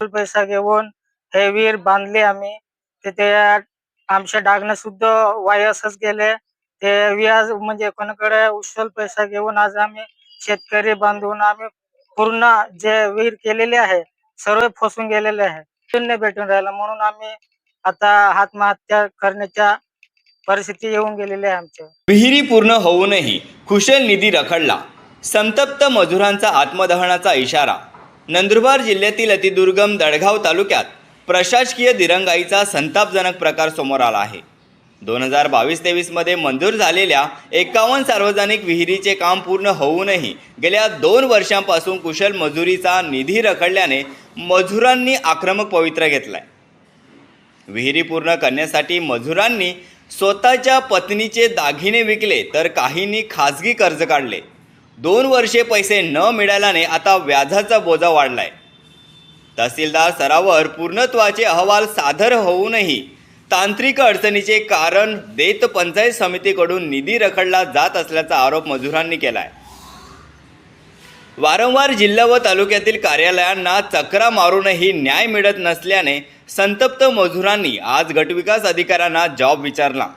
पैसा घेऊन हे विहीर बांधले आम्ही. तिथे आमच्या डागणं सुद्धा वायासच गेले. ते व्याज म्हणजे कोणाकडे उचल पैसा घेऊन आज आम्ही शेतकरी बांधून आम्ही पूर्ण जे विहीर केलेले आहे सर्व फसून गेलेले आहे. नाही भेटून राहिला म्हणून आम्ही आता आत्महत्या करण्याच्या परिस्थिती येऊन गेलेली आहे आमच्या. विहिरी पूर्ण होऊनही कुशल निधी रखडला. संतप्त मजुरांचा आत्मदहनाचा इशारा. नंदुरबार जिल्ह्यातील अतिदुर्गम दडगाव तालुक्यात प्रशासकीय दिरंगाईचा संतापजनक प्रकार समोर आला आहे. 2022-23 मध्ये मंजूर झालेल्या 51 सार्वजनिक विहिरीचे काम पूर्ण होऊनही गेल्या 2 वर्षांपासून कुशल मजुरीचा निधी रखडल्याने मजुरांनी आक्रमक पवित्रा घेतलाय. विहिरी पूर्ण करण्यासाठी मजुरांनी स्वतःच्या पत्नीचे दागिने विकले तर काहींनी खाजगी कर्ज काढले. 2 वर्षे पैसे न मिळाल्याने आता व्याजाचा बोजा वाढलाय. तहसीलदार स्तरावर पूर्णत्वाचे अहवाल सादर होऊनही तांत्रिक अडचणीचे कारण देत पंचायत समितीकडून निधी रखडला जात असल्याचा आरोप मजुरांनी केलाय. वारंवार जिल्हा व तालुक्यातील कार्यालयांना चकरा मारूनही न्याय मिळत नसल्याने संतप्त मजुरांनी आज गटविकास अधिकाऱ्यांना जॉब विचारला.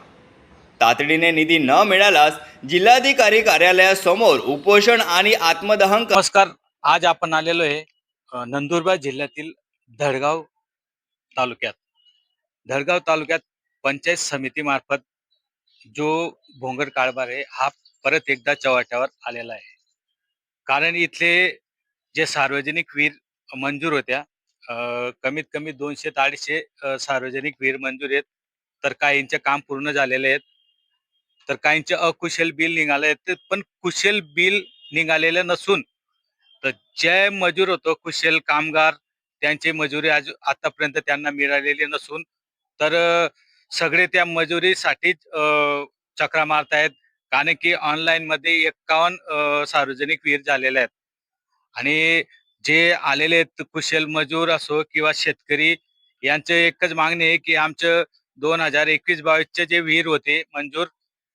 तातडीने निधी न मिळाल्यास जिल्हाधिकारी कार्यालयासमोर उपोषण आणि आत्मदहन. नमस्कार, आज आपण आलेलो आहे नंदुरबार जिल्ह्यातील धडगाव तालुक्यात पंचायत समितीमार्फत जो भोंगर कारभार आहे हा परत एकदा चव्हाट्यावर आलेला आहे. कारण इथले जे सार्वजनिक विहीर मंजूर होत्या, कमीत कमी 200 ते 250 सार्वजनिक विहीर मंजूर आहेत. तर काहींचे काम पूर्ण झालेले आहेत, तर काहींचे अकुशल बिल निघाले आहेत. पण कुशल बिल निघालेलं नसून तर जे मजूर होतो कुशल कामगार त्यांची मजुरी आतापर्यंत त्यांना मिळालेली नसून तर सगळे त्या मजुरीसाठीच चक्रा मारतायत. कारण की ऑनलाईन मध्ये 51 सार्वजनिक विहीर झालेले आहेत आणि जे आलेले आहेत कुशल मजूर असो किंवा शेतकरी यांचे एकच मागणी आहे की आमचं 2021-22 जे विहीर होते मंजूर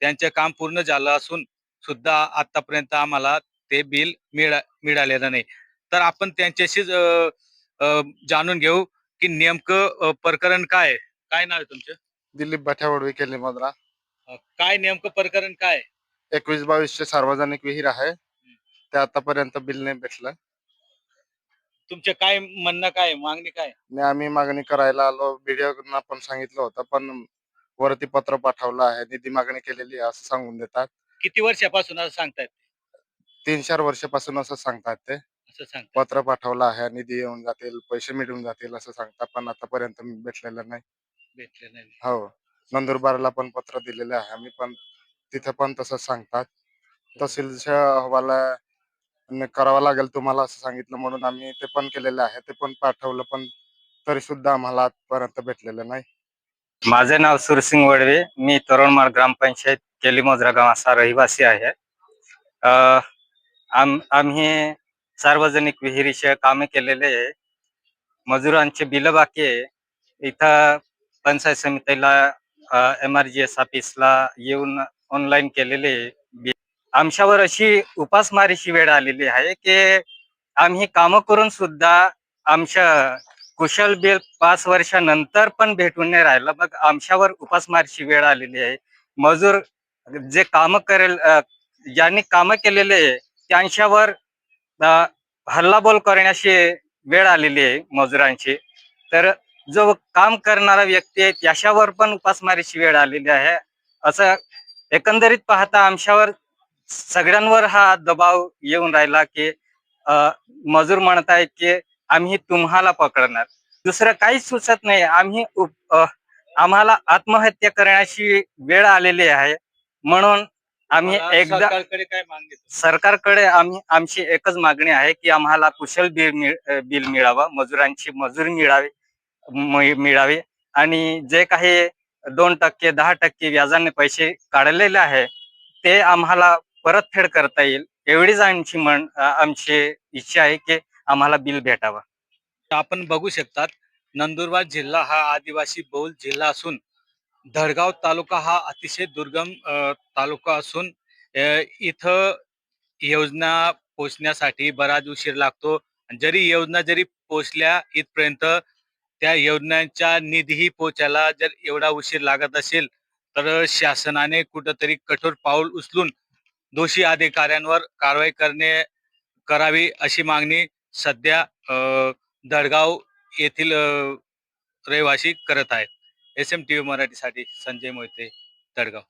त्यांचे काम पूर्ण झालं असून सुद्धा आतापर्यंत आम्हाला ते बिल मिळालेलं नाही. तर आपण त्यांच्याशीच जाणून घेऊ की नेमकं प्रकरण काय आहे. काय नाव आहे तुमचं? दिलीप भाठ्यावडवी केले मद्रा. काय नेमकं प्रकरण काय? 21-22 सार्वजनिक विहीर आहे, ते आतापर्यंत बिल नाही भेटलं. तुमचे काय म्हणणं काय, मागणी काय? आणि आम्ही मागणी करायला आलो, व्हिडिओ पण सांगितलं होतं, पण वरती पत्र पाठवलं आहे, निधी मागणी केलेली आहे असं सांगून देतात. किती वर्षापासून असं सांगतायत? 3-4 वर्षापासून असं सांगतात. ते असं सांगतात. पत्र पाठवलं आहे, निधी येऊन जातील, पैसे मिळून जातील असं सांगतात, पण आतापर्यंत भेटलेलं नाही. हो, नंदुरबारला पण पत्र दिलेलं आहे आम्ही, पण तिथे पण तसंच सांगतात. तहसीलच्या अहवाला करावा लागेल तुम्हाला असं सांगितलं, म्हणून आम्ही ते पण केलेलं आहे, ते पण पाठवलं, पण तरी सुद्धा आम्हाला आजपर्यंत भेटलेलं नाही. माझे नाव सुरसिंग वडवे, मी तरुणमाळ ग्रामपंचायत केलीमोजरा गावाचा रहिवासी आहे. आम्ही सार्वजनिक विहिरीचे कामे केलेले आहे. मजुरांचे बिल बाकी आहे. इथं पंचायत समितीला MRGS ऑफिसला येऊन ऑनलाईन केलेले बिल. आमच्यावर अशी उपासमारीची वेळ आलेली आहे की आम्ही कामं करून सुद्धा आमच्या कुशल बिल 5 वर्षानंतर पण भेटून नाही राहिलं. मग आमच्यावर उपासमारीची वेळ आलेली आहे. मजूर जे काम करेल, ज्यांनी कामं केलेले आहे त्यांच्यावर हल्लाबोल करण्याची वेळ आलेली आहे मजुरांची. तर जो काम करणारा व्यक्ती आहे त्याच्यावर पण उपासमारीची वेळ आलेली आहे. असं एकंदरीत पाहता आमच्यावर सगळ्यांवर हा दबाव येऊन राहिला की मजूर म्हणताय की आम्ही तुम्हाला पकडणार, दुसरं काहीच सुचत नाही. आम्हाला आत्महत्या करण्याची वेळ आलेली आहे. म्हणून आम्ही एकदा सरकारकडे आमची एकच मागणी आहे की आम्हाला कुशल बिल मिळावं, मजुरांची मजुरी मिळावी आणि जे काही 2%, 10% व्याजाने पैसे काढलेले आहे ते आम्हाला परतफेड करता येईल, एवढीच आमची इच्छा आहे की आम्हाला बिल भेटावं. आपण बघू शकतात, नंदुरबार जिल्हा हा आदिवासी बहुल जिल्हा असून धडगाव तालुका हा अतिशय दुर्गम तालुका असून इथं योजना पोचण्यासाठी बराच उशीर लागतो आणि जरी योजना जरी पोहोचल्या इथपर्यंत, त्या योजनांच्या निधीही पोहोचायला जर एवढा उशीर लागत असेल, तर शासनाने कुठंतरी कठोर पाऊल उचलून दोषी अधिकाऱ्यांवर कारवाई करावी अशी मागणी सध्या दडगाव येथील रहिवासी करत आहेत. SMTV मराठीसाठी संजय मोहिते, दडगाव.